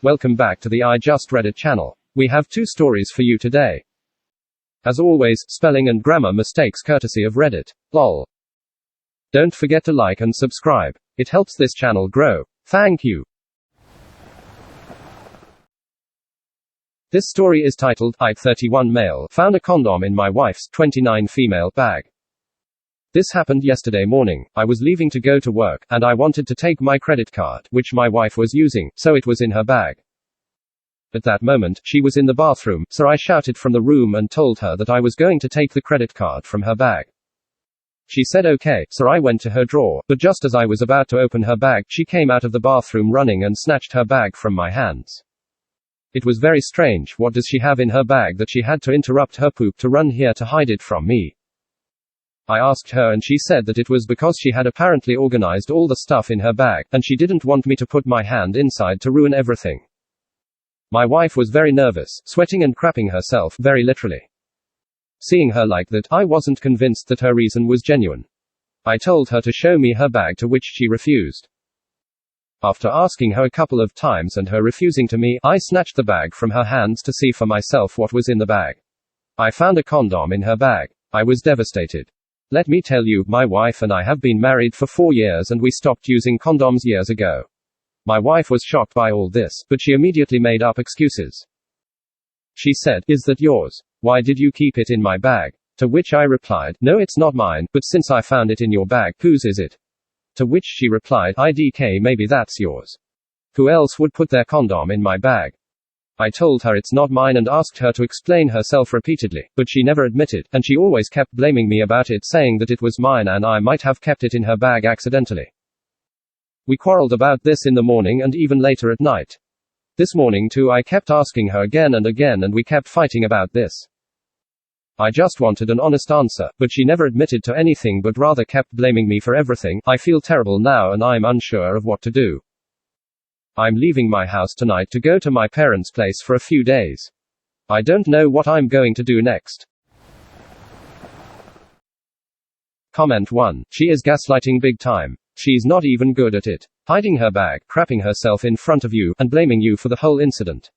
Welcome back to the I Just Read It channel. We have 2 stories for you today. As always, spelling and grammar mistakes courtesy of Reddit. Lol. Don't forget to like and subscribe. It helps this channel grow. Thank you. This story is titled, I, 31 male, found a condom in my wife's 29 female bag. This happened yesterday morning. I was leaving to go to work, and I wanted to take my credit card, which my wife was using, so it was in her bag. At that moment, she was in the bathroom, so I shouted from the room and told her that I was going to take the credit card from her bag. She said okay, so I went to her drawer, but just as I was about to open her bag, she came out of the bathroom running and snatched her bag from my hands. It was very strange. What does she have in her bag that she had to interrupt her poop to run here to hide it from me? I asked her and she said that it was because she had apparently organized all the stuff in her bag, and she didn't want me to put my hand inside to ruin everything. My wife was very nervous, sweating and crapping herself, very literally. Seeing her like that, I wasn't convinced that her reason was genuine. I told her to show me her bag, to which she refused. After asking her a couple of times and her refusing to me, I snatched the bag from her hands to see for myself what was in the bag. I found a condom in her bag. I was devastated. Let me tell you, my wife and I have been married for 4 years and we stopped using condoms years ago. My wife was shocked by all this, but she immediately made up excuses. She said, "Is that yours? Why did you keep it in my bag?" To which I replied, "No, it's not mine, but since I found it in your bag, whose is it?" To which she replied, "IDK, maybe that's yours. Who else would put their condom in my bag?" I told her it's not mine and asked her to explain herself repeatedly, but she never admitted, and she always kept blaming me about it, saying that it was mine and I might have kept it in her bag accidentally. We quarreled about this in the morning and even later at night. This morning too I kept asking her again and again and we kept fighting about this. I just wanted an honest answer, but she never admitted to anything but rather kept blaming me for everything. I feel terrible now and I'm unsure of what to do. I'm leaving my house tonight to go to my parents' place for a few days. I don't know what I'm going to do next. Comment 1. She is gaslighting big time. She's not even good at it. Hiding her bag, crapping herself in front of you, and blaming you for the whole incident.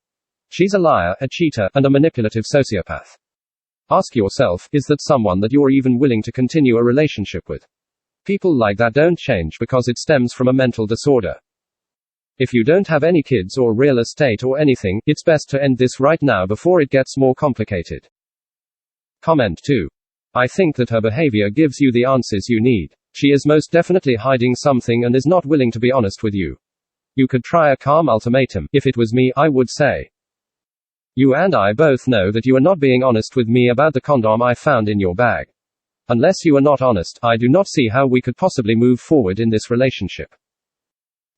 She's a liar, a cheater, and a manipulative sociopath. Ask yourself, is that someone that you're even willing to continue a relationship with? People like that don't change because it stems from a mental disorder. If you don't have any kids or real estate or anything, it's best to end this right now before it gets more complicated. Comment 2. I think that her behavior gives you the answers you need. She is most definitely hiding something and is not willing to be honest with you. You could try a calm ultimatum. If it was me, I would say, "You and I both know that you are not being honest with me about the condom I found in your bag. Unless you are not honest, I do not see how we could possibly move forward in this relationship.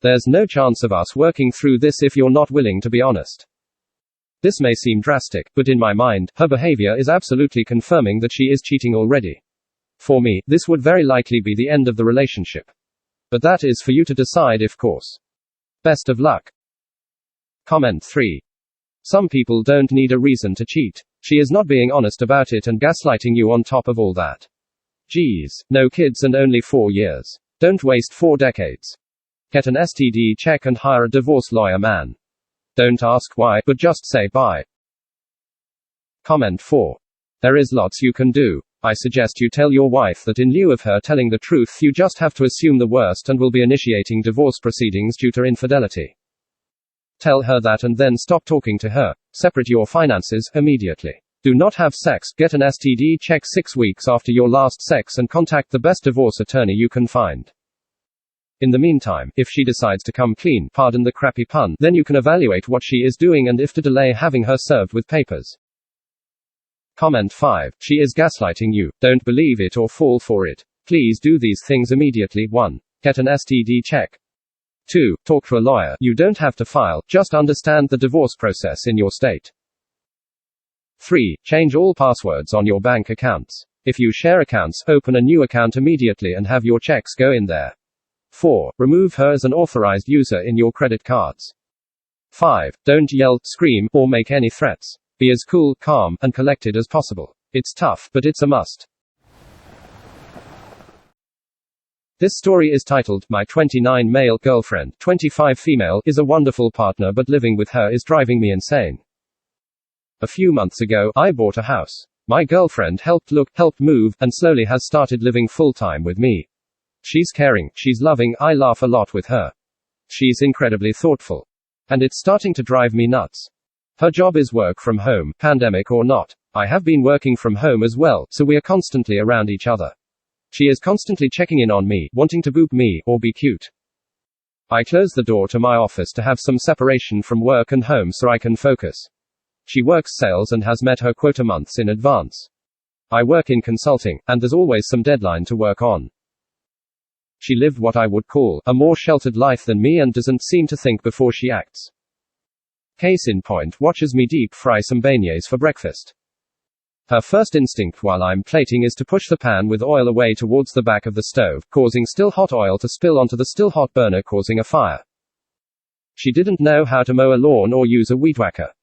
There's no chance of us working through this if you're not willing to be honest." This may seem drastic, but in my mind, her behavior is absolutely confirming that she is cheating already. For me, this would very likely be the end of the relationship. But that is for you to decide, of course. Best of luck. Comment 3. Some people don't need a reason to cheat. She is not being honest about it and gaslighting you on top of all that. Geez, no kids and only 4 years. Don't waste 4 decades. Get an STD check and hire a divorce lawyer, man. Don't ask why, but just say bye. Comment 4. There is lots you can do. I suggest you tell your wife that in lieu of her telling the truth, you just have to assume the worst and will be initiating divorce proceedings due to infidelity. Tell her that and then stop talking to her. Separate your finances immediately. Do not have sex. Get an STD check 6 weeks after your last sex and contact the best divorce attorney you can find. In the meantime, if she decides to come clean, pardon the crappy pun, then you can evaluate what she is doing and if to delay having her served with papers. Comment 5. She is gaslighting you. Don't believe it or fall for it. Please do these things immediately. 1. Get an STD check. 2. Talk to a lawyer. You don't have to file, just understand the divorce process in your state. 3. Change all passwords on your bank accounts. If you share accounts, open a new account immediately and have your checks go in there. 4. Remove her as an authorized user in your credit cards. 5. Don't yell, scream, or make any threats. Be as cool, calm, and collected as possible. It's tough, but it's a must. This story is titled, My 29 Male Girlfriend, 25 Female, is a wonderful partner but living with her is driving me insane. A few months ago, I bought a house. My girlfriend helped look, helped move, and slowly has started living full-time with me. She's caring, she's loving, I laugh a lot with her. She's incredibly thoughtful. And it's starting to drive me nuts. Her job is work from home, pandemic or not. I have been working from home as well, so we are constantly around each other. She is constantly checking in on me, wanting to boop me, or be cute. I close the door to my office to have some separation from work and home so I can focus. She works sales and has met her quota months in advance. I work in consulting, and there's always some deadline to work on. She lived what I would call a more sheltered life than me and doesn't seem to think before she acts. Case in point, watches me deep fry some beignets for breakfast. Her first instinct while I'm plating is to push the pan with oil away towards the back of the stove, causing still hot oil to spill onto the still hot burner, causing a fire. She didn't know how to mow a lawn or use a weed whacker.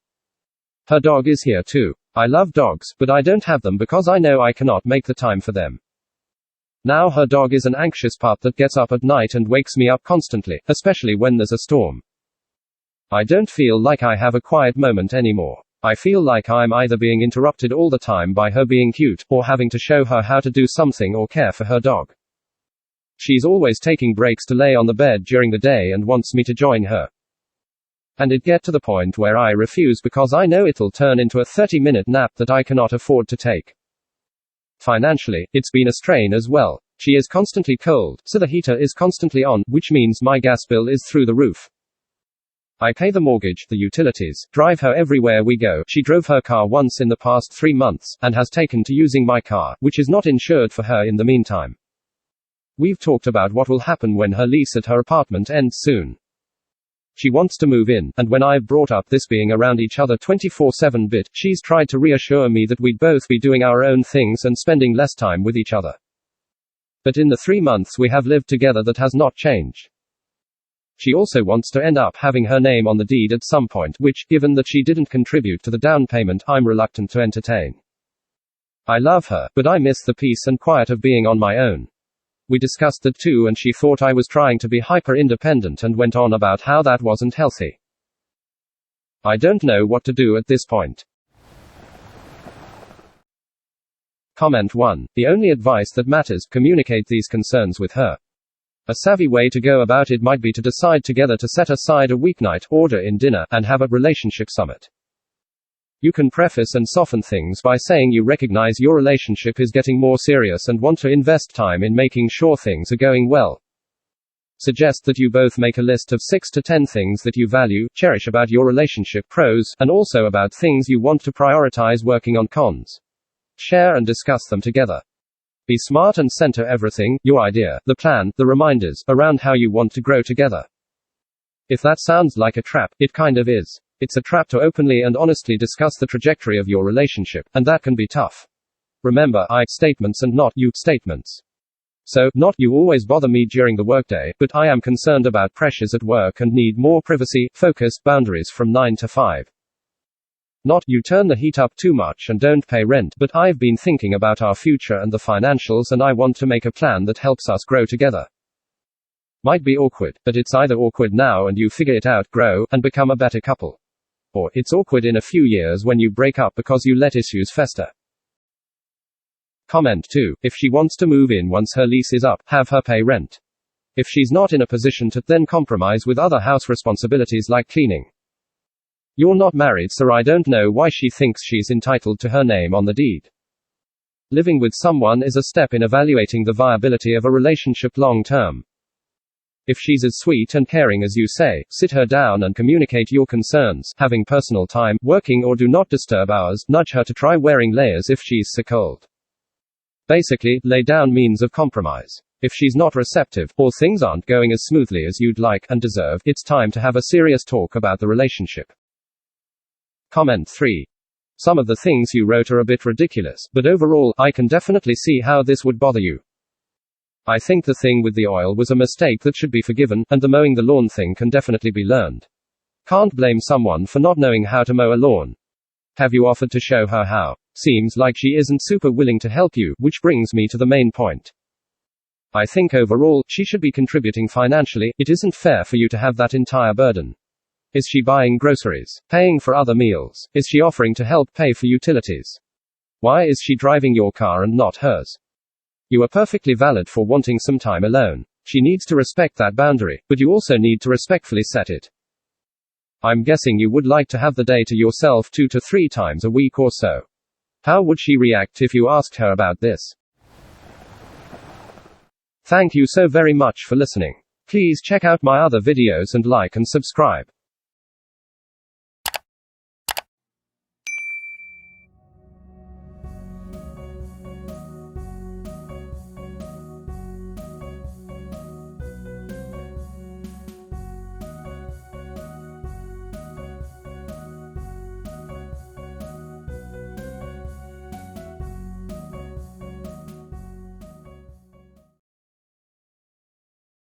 Her dog is here too. I love dogs, but I don't have them because I know I cannot make the time for them. Now her dog is an anxious pup that gets up at night and wakes me up constantly, especially when there's a storm. I don't feel like I have a quiet moment anymore. I feel like I'm either being interrupted all the time by her being cute, or having to show her how to do something or care for her dog. She's always taking breaks to lay on the bed during the day and wants me to join her. And it get to the point where I refuse because I know it'll turn into a 30-minute nap that I cannot afford to take. Financially, it's been a strain as well. She is constantly cold, so the heater is constantly on, which means my gas bill is through the roof. I pay the mortgage, the utilities, drive her everywhere we go. She drove her car once in the past 3 months, and has taken to using my car, which is not insured for her in the meantime. We've talked about what will happen when her lease at her apartment ends soon. She wants to move in, and when I've brought up this being around each other 24/7 bit, she's tried to reassure me that we'd both be doing our own things and spending less time with each other. But in the 3 months we have lived together, that has not changed. She also wants to end up having her name on the deed at some point, which, given that she didn't contribute to the down payment, I'm reluctant to entertain. I love her, but I miss the peace and quiet of being on my own. We discussed that too, and she thought I was trying to be hyper-independent and went on about how that wasn't healthy. I don't know what to do at this point. Comment 1. The only advice that matters: communicate these concerns with her. A savvy way to go about it might be to decide together to set aside a weeknight, order in dinner, and have a relationship summit. You can preface and soften things by saying you recognize your relationship is getting more serious and want to invest time in making sure things are going well. Suggest that you both make a list of 6 to 10 things that you value, cherish about your relationship, pros, and also about things you want to prioritize, working on cons. Share and discuss them together. Be smart and center everything, your idea, the plan, the reminders, around how you want to grow together. If that sounds like a trap, it kind of is. It's a trap to openly and honestly discuss the trajectory of your relationship, and that can be tough. Remember, I statements and not you statements. So, not you always bother me during the workday, but I am concerned about pressures at work and need more privacy, focus, boundaries from 9 to 5. Not, you turn the heat up too much and don't pay rent, but I've been thinking about our future and the financials and I want to make a plan that helps us grow together. Might be awkward, but it's either awkward now and you figure it out, grow, and become a better couple. Or, it's awkward in a few years when you break up because you let issues fester. Comment 2. If she wants to move in once her lease is up, have her pay rent. If she's not in a position to, then compromise with other house responsibilities like cleaning. You're not married, so I don't know why she thinks she's entitled to her name on the deed. Living with someone is a step in evaluating the viability of a relationship long term. If she's as sweet and caring as you say, sit her down and communicate your concerns, having personal time, working or do not disturb hours, nudge her to try wearing layers if she's so cold. Basically, lay down means of compromise. If she's not receptive, or things aren't going as smoothly as you'd like and deserve, it's time to have a serious talk about the relationship. Comment 3. Some of the things you wrote are a bit ridiculous, but overall, I can definitely see how this would bother you. I think the thing with the oil was a mistake that should be forgiven, and the mowing the lawn thing can definitely be learned. Can't blame someone for not knowing how to mow a lawn. Have you offered to show her how? Seems like she isn't super willing to help you, which brings me to the main point. I think overall, she should be contributing financially. It isn't fair for you to have that entire burden. Is she buying groceries? Paying for other meals? Is she offering to help pay for utilities? Why is she driving your car and not hers? You are perfectly valid for wanting some time alone. She needs to respect that boundary, but you also need to respectfully set it. I'm guessing you would like to have the day to yourself 2 to 3 times a week or so. How would she react if you asked her about this? Thank you so very much for listening. Please check out my other videos and like and subscribe.